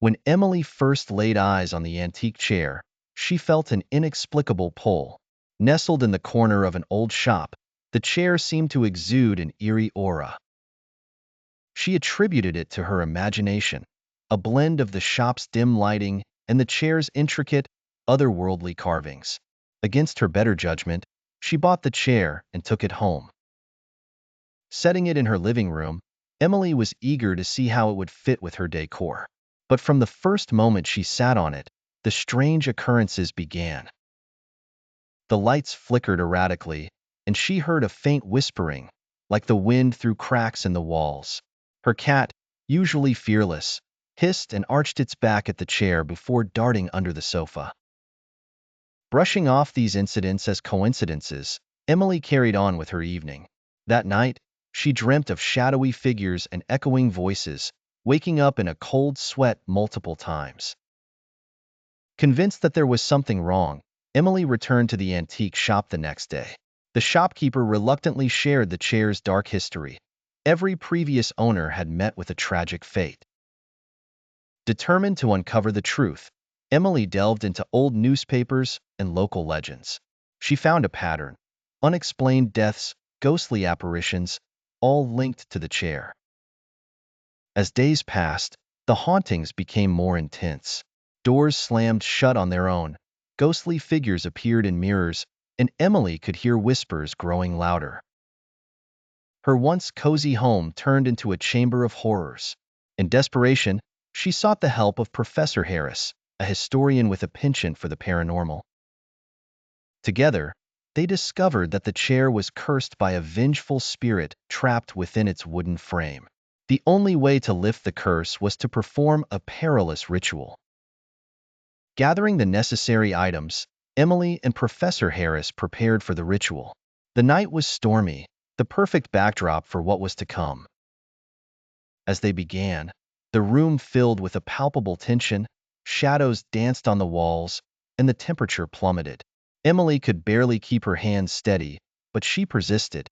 When Emily first laid eyes on the antique chair, she felt an inexplicable pull. Nestled in the corner of an old shop, the chair seemed to exude an eerie aura. She attributed it to her imagination, a blend of the shop's dim lighting and the chair's intricate, otherworldly carvings. Against her better judgment, she bought the chair and took it home. Setting it in her living room, Emily was eager to see how it would fit with her decor. But from the first moment she sat on it, the strange occurrences began. The lights flickered erratically, and she heard a faint whispering, like the wind through cracks in the walls. Her cat, usually fearless, hissed and arched its back at the chair before darting under the sofa. Brushing off these incidents as coincidences, Emily carried on with her evening. That night, she dreamt of shadowy figures and echoing voices, waking up in a cold sweat multiple times. Convinced that there was something wrong, Emily returned to the antique shop the next day. The shopkeeper reluctantly shared the chair's dark history. Every previous owner had met with a tragic fate. Determined to uncover the truth, Emily delved into old newspapers and local legends. She found a pattern: unexplained deaths, ghostly apparitions, all linked to the chair. As days passed, the hauntings became more intense. Doors slammed shut on their own, ghostly figures appeared in mirrors, and Emily could hear whispers growing louder. Her once cozy home turned into a chamber of horrors. In desperation, she sought the help of Professor Harris, a historian with a penchant for the paranormal. Together, they discovered that the chair was cursed by a vengeful spirit trapped within its wooden frame. The only way to lift the curse was to perform a perilous ritual. Gathering the necessary items, Emily and Professor Harris prepared for the ritual. The night was stormy, the perfect backdrop for what was to come. As they began, the room filled with a palpable tension, shadows danced on the walls, and the temperature plummeted. Emily could barely keep her hands steady, but she persisted.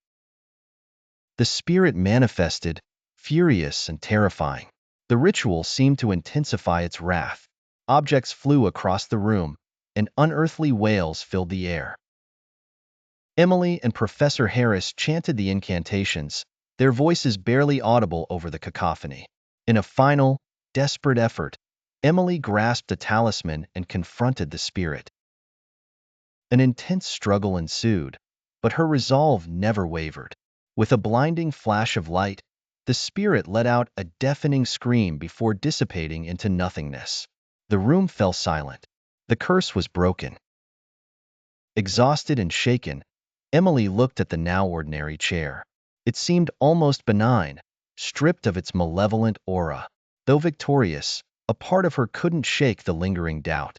The spirit manifested, furious and terrifying. The ritual seemed to intensify its wrath. Objects flew across the room, and unearthly wails filled the air. Emily and Professor Harris chanted the incantations, their voices barely audible over the cacophony. In a final, desperate effort, Emily grasped a talisman and confronted the spirit. An intense struggle ensued, but her resolve never wavered. With a blinding flash of light, the spirit let out a deafening scream before dissipating into nothingness. The room fell silent. The curse was broken. Exhausted and shaken, Emily looked at the now ordinary chair. It seemed almost benign, stripped of its malevolent aura. Though victorious, a part of her couldn't shake the lingering doubt.